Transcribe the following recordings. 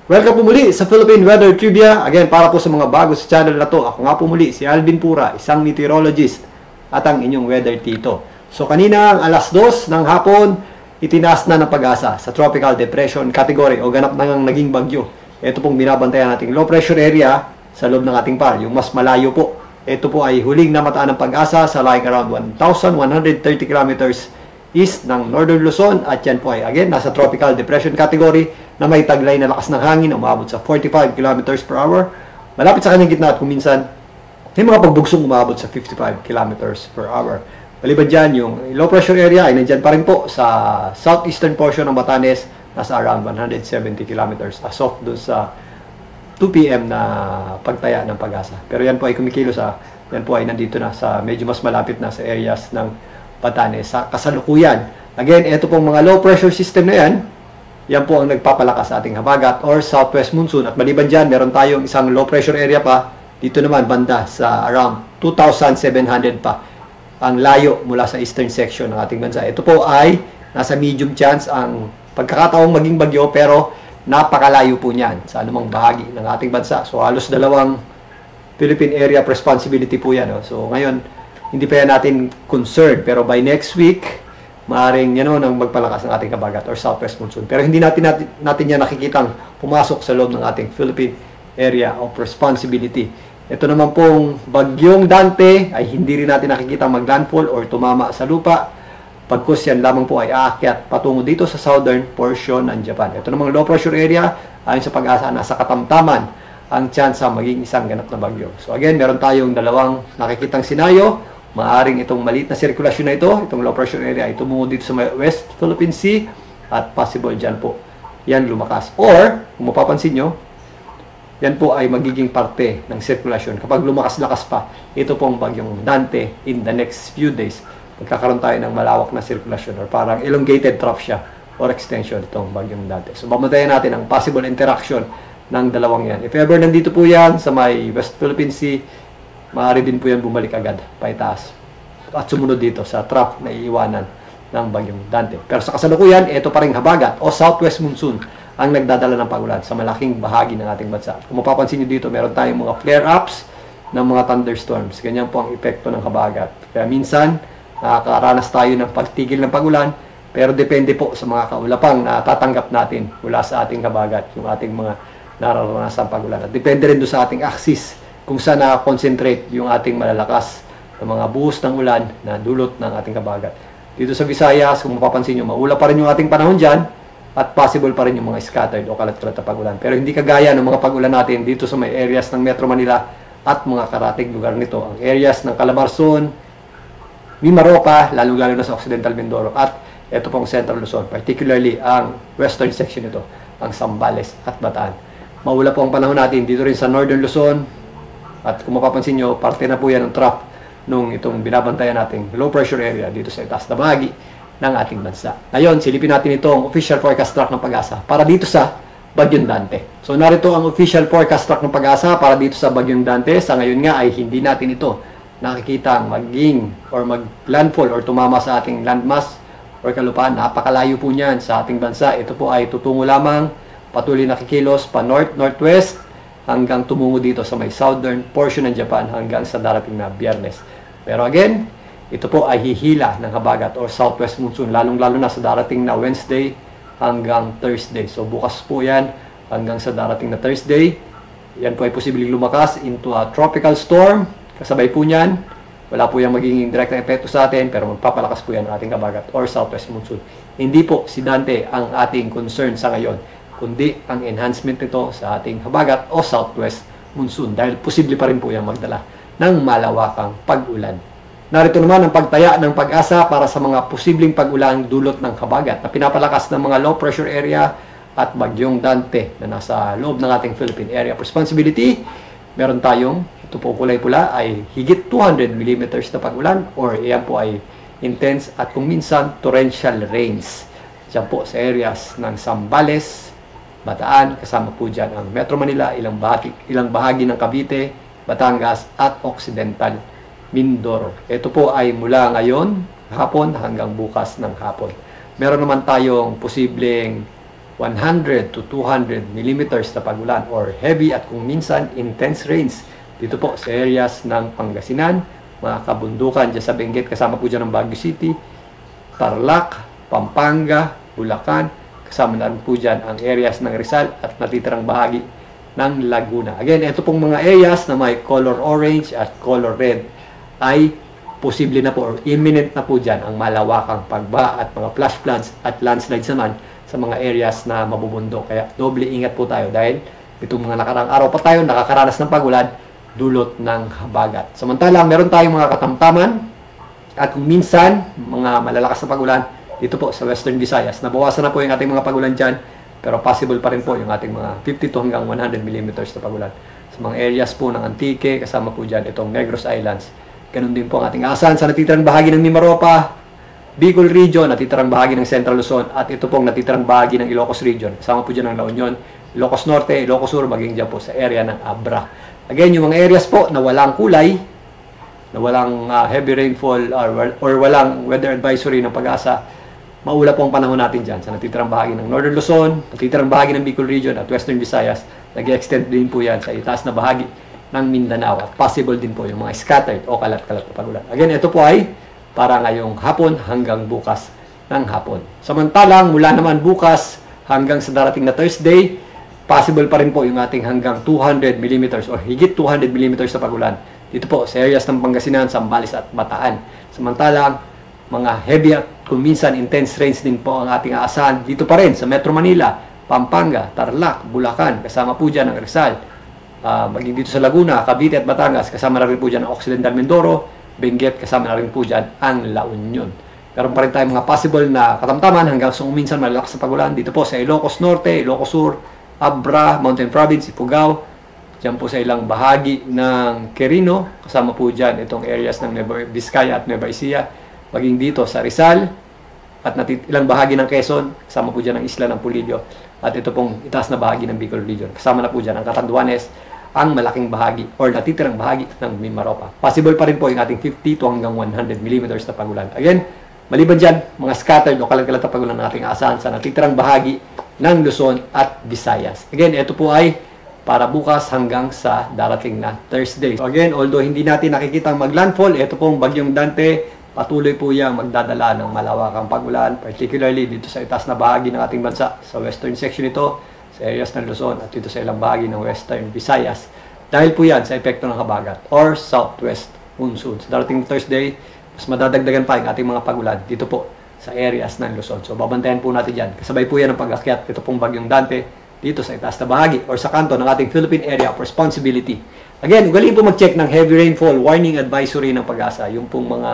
Welcome po muli sa Philippine Weather Trivia. Again, para po sa mga bago sa channel na to, ako nga po muli si Alvin Pura, isang meteorologist at ang inyong weather tito. So kanina ang alas 2 ng hapon, itinaas na ng Pag-asa sa Tropical Depression category o ganap na ng naging bagyo. Ito pong binabantayan nating low pressure area sa loob ng ating PAR, yung mas malayo po. Ito po ay huling namataan ng Pag-asa sa lying around 1,130 kilometers east ng Northern Luzon, at yan po ay again nasa Tropical Depression category na may taglay na lakas ng hangin umabot sa 45 kilometers per hour. Malapit sa kanyang gitna at kung minsan may mga pagbugsong umabot sa 55 kilometers per hour. Maliban dyan, yung low pressure area ay nandyan pa rin po sa southeastern portion ng Batanes, nasa around 170 kilometers as of doon sa 2 p.m. na pagtaya ng Pag-asa. Pero yan po ay kumikilos yan po ay nandito na sa medyo mas malapit na sa areas ng Batanes sa kasalukuyan. Again, ito pong mga low pressure system na yan po ang nagpapalakas sa ating habagat or southwest monsoon. At maliban dyan, meron tayong isang low pressure area pa dito naman banda sa around 2,700 pa ang layo mula sa eastern section ng ating bansa. Ito po ay nasa medium chance ang pagkakataong maging bagyo, pero napakalayo po niyan sa anumang bahagi ng ating bansa. So halos dalawang Philippine Area of Responsibility po yan. So ngayon, hindi pa yan natin concerned, pero by next week, maaaring yan ang magpalakas ng ating habagat or southwest monsoon. Pero hindi natin yan nakikitang pumasok sa loob ng ating Philippine Area of Responsibility. Ito naman pong bagyong Dante ay hindi rin natin nakikita maglandfall or tumama sa lupa, pagkus yan lamang po ay aakyat patungo dito sa southern portion ng Japan. Ito namang low pressure area, ayon sa Pag-asa, nasa katamtaman ang chance maging isang ganap na bagyo. So again, meron tayong dalawang nakikitang senaryo. Maaring itong maliit na sirkulasyon na ito, itong low pressure area ay tumungo dito sa West Philippine Sea, at possible dyan po yan lumakas. Or, kung mapapansin nyo, yan po ay magiging parte ng sirkulasyon. Kapag lumakas-lakas pa, ito pong bagyong Dante in the next few days, magkakaroon tayo ng malawak na sirkulasyon or parang elongated trough siya or extension itong bagyong Dante. So, babantayan natin ang possible interaction ng dalawang yan. If ever nandito po yan sa may West Philippine Sea, maaari din po yan bumalik agad paitaas at sumunod dito sa trough na iiwanan ng bagyong Dante. Pero sa kasalukuyan, ito pa rin habagat o southwest monsoon ang nagdadala ng pagulan sa malaking bahagi ng ating bansa. Kung mapapansin nyo dito, meron tayong mga flare-ups ng mga thunderstorms. Ganyan po ang epekto ng habagat. Kaya minsan, nakakaranas tayo ng pagtigil ng pagulan, pero depende po sa mga kaulapang na tatanggap natin mula sa ating habagat, yung ating mga nararanasan pagulan. At depende rin doon sa ating axis kung saan na-concentrate yung ating malalakas na mga buhos ng ulan na dulot ng ating habagat. Dito sa Visayas, kung mapapansin nyo, maula pa rin yung ating panahon dyan at possible pa rin yung mga scattered o kalat-kalat na pagulan. Pero hindi kagaya ng mga pagulan natin dito sa may areas ng Metro Manila at mga karatig lugar nito. Ang areas ng Calabarzon, Mimaropa, lalo-lalo na sa Occidental Mindoro at ito pong Central Luzon, particularly ang western section nito, ang Zambales at Bataan. Maula po ang panahon natin dito rin sa Northern Luzon. At kung mapapansin nyo, parte na po yan ng trough nung itong binabantayan nating low pressure area dito sa itaas na bahagi ng ating bansa. Ngayon, silipin natin itong official forecast track ng Pag-asa para dito sa bagyong Dante. So narito ang official forecast track ng Pag-asa para dito sa bagyong Dante. Sa ngayon nga ay hindi natin ito nakikita maging or mag-landfall or tumama sa ating landmass or kalupaan. Napakalayo po niyan sa ating bansa. Ito po ay tutungo lamang, patuloy na kikilos pa north-northwest hanggang tumungo dito sa may southern portion ng Japan hanggang sa darating na Biyernes. Pero again, ito po ay hihila ng habagat or southwest monsoon, lalong-lalo na sa darating na Wednesday hanggang Thursday. So bukas po yan hanggang sa darating na Thursday. Yan po ay posibleng lumakas into a tropical storm. Kasabay po niyan, wala po yung magiging direct na epekto sa atin, pero magpapalakas po yan ang ating habagat or southwest monsoon. Hindi po si Dante ang ating concern sa ngayon, kundi ang enhancement nito sa ating habagat o southwest monsoon, dahil posible pa rin po yung magdala ng malawakang pag-ulan. Narito naman ang pagtaya ng Pag-asa para sa mga posibleng pag-ulan dulot ng habagat na pinapalakas ng mga low pressure area at bagyong Dante na nasa loob ng ating Philippine Area of Responsibility. Meron tayong, ito po kulay pula, ay higit 200 mm na pag-ulan or iyan po ay intense at kung minsan torrential rains. Diyan po sa areas ng Zambales, Bataan, kasama po dyan ang Metro Manila, ilang bahagi ng Cavite, Batangas at Occidental Mindoro. Ito po ay mula ngayon, hapon hanggang bukas ng hapon. Meron naman tayong posibleng 100 to 200 millimeters na pagulan or heavy at kung minsan intense rains dito po sa areas ng Pangasinan, mga kabundukan dyan sa Benguet, kasama po dyan ng Baguio City, Tarlac, Pampanga, Bulacan, kasama na rin po dyan ang areas ng Rizal at natitirang bahagi ng Laguna. Again, ito pong mga areas na may color orange at color red ay posible na po or imminent na po dyan ang malawakang pagbaha at mga flash floods at landslides naman sa mga areas na mabubundok. Kaya doble ingat po tayo dahil itong mga nakarang araw pa tayo nakakaranas ng pagulan dulot ng habagat. Samantalang meron tayong mga katamtaman at kung minsan mga malalakas na pagulan dito po sa Western Visayas. Nabawasan na po yung ating mga pagulan dyan pero possible pa rin po yung ating mga 50 to hanggang 100 millimeters na pagulan. Sa mga areas po ng Antique, kasama po dyan itong Negros Islands. Ganun din po ang ating asahan sa natitirang bahagi ng Mimaropa, Bicol Region, natitirang bahagi ng Central Luzon at ito pong natitirang bahagi ng Ilocos Region. Kasama po dyan ng La Union, Ilocos Norte, Ilocos Sur, maging dyan po sa area ng Abra. Again, yung mga areas po na walang kulay, na walang heavy rainfall or walang weather advisory ng Pag-asa, maula po ang panahon natin dyan sa natitirang bahagi ng Northern Luzon, natitirang bahagi ng Bicol Region at Western Visayas. Nag-extend din po yan sa itaas na bahagi ng Mindanao at possible din po yung mga scattered o kalat-kalat na pagulan. Again, ito po ay para ngayong hapon hanggang bukas ng hapon. Samantalang, mula naman bukas hanggang sa darating na Thursday, possible pa rin po yung ating hanggang 200 millimeters or higit 200 millimeters na pagulan. Dito po sa areas ng Pangasinan, Zambales at Bataan. Samantalang, mga heavy at kung minsan intense rains din po ang ating aasahan dito pa rin sa Metro Manila, Pampanga, Tarlac, Bulacan, kasama po dyan ang Rizal. Maging dito sa Laguna, Cavite at Batangas, kasama na rin po dyan ang Occidental Mindoro, Benguet, kasama na rin po dyan ang La Union. Meron pa rin tayong mga possible na katamtaman hanggang sa minsan malalakas na pagulan dito po sa Ilocos Norte, Ilocos Sur, Abra, Mountain Province, Ifugao, dyan po sa ilang bahagi ng Quirino, kasama po dyan itong areas ng Nueva Vizcaya at Nueva Ecija, maging dito sa Rizal, at ilang bahagi ng Quezon, kasama po dyan ang isla ng Pulilio, at ito pong itaas na bahagi ng Bicol Region. Kasama na po dyan ang Catanduanes, ang malaking bahagi or natitirang bahagi ng Mimaropa. Possible pa rin po yung ating 50 to hanggang 100 millimeters na pagulan. Again, maliban dyan, mga scattered o kalat-kalat na pagulan na ating asahan sa natitirang bahagi ng Luzon at Visayas. Again, ito po ay para bukas hanggang sa darating na Thursday. So again, although hindi natin nakikita ang maglandfall, ito pong bagyong Dante, patuloy po yang magdadala ng malawakang pagulan, particularly dito sa itaas na bahagi ng ating bansa, sa western section ito, sa areas ng Luzon at dito sa ilang bahagi ng Western Visayas. Dahil po yan sa epekto ng habagat or southwest monsoon. Sa darating Thursday, mas madadagdagan pa yung ating mga pagulan dito po sa areas ng Luzon. So, babantayan po natin dyan. Kasabay po yan ang pag-akyat. Ito pong bagyong Dante dito sa itaas na bahagi or sa kanto ng ating Philippine Area of Responsibility. Again, ugaling po mag-check ng heavy rainfall warning advisory ng Pag-asa. Yung pong mga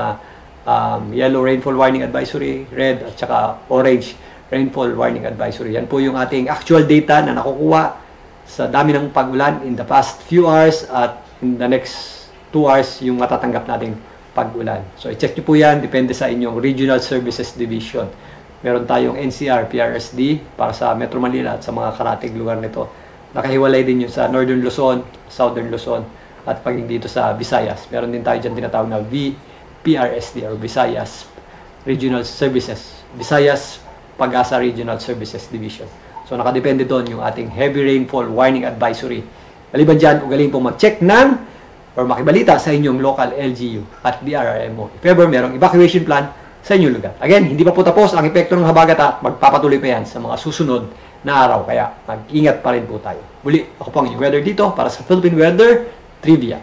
yellow rainfall warning advisory, red at saka orange rainfall warning advisory. Yan po yung ating actual data na nakukuha sa dami ng pag-ulan in the past few hours at in the next 2 hours yung matatanggap nating pag-ulan. So, i-check nyo po yan. Depende sa inyong Regional Services Division. Meron tayong NCR, PRSD para sa Metro Manila at sa mga karatig lugar nito. Nakahiwalay din yun sa Northern Luzon, Southern Luzon, at paging dito sa Visayas. Meron din tayo dyan tinatawag na VPRSD or Visayas Regional Services. Visayas Pag-asa Regional Services Division. So, nakadepende doon yung ating heavy rainfall warning advisory. Maliban dyan, ugaling po mag-check ng or makibalita sa inyong local LGU at DRRMO if ever merong evacuation plan sa inyong lugar. Again, hindi pa po tapos ang epekto ng habagat at magpapatuloy pa yan sa mga susunod na araw. Kaya mag-ingat pa rin po tayo. Muli, ako po ang inyong weather dito para sa Philippine Weather Trivia.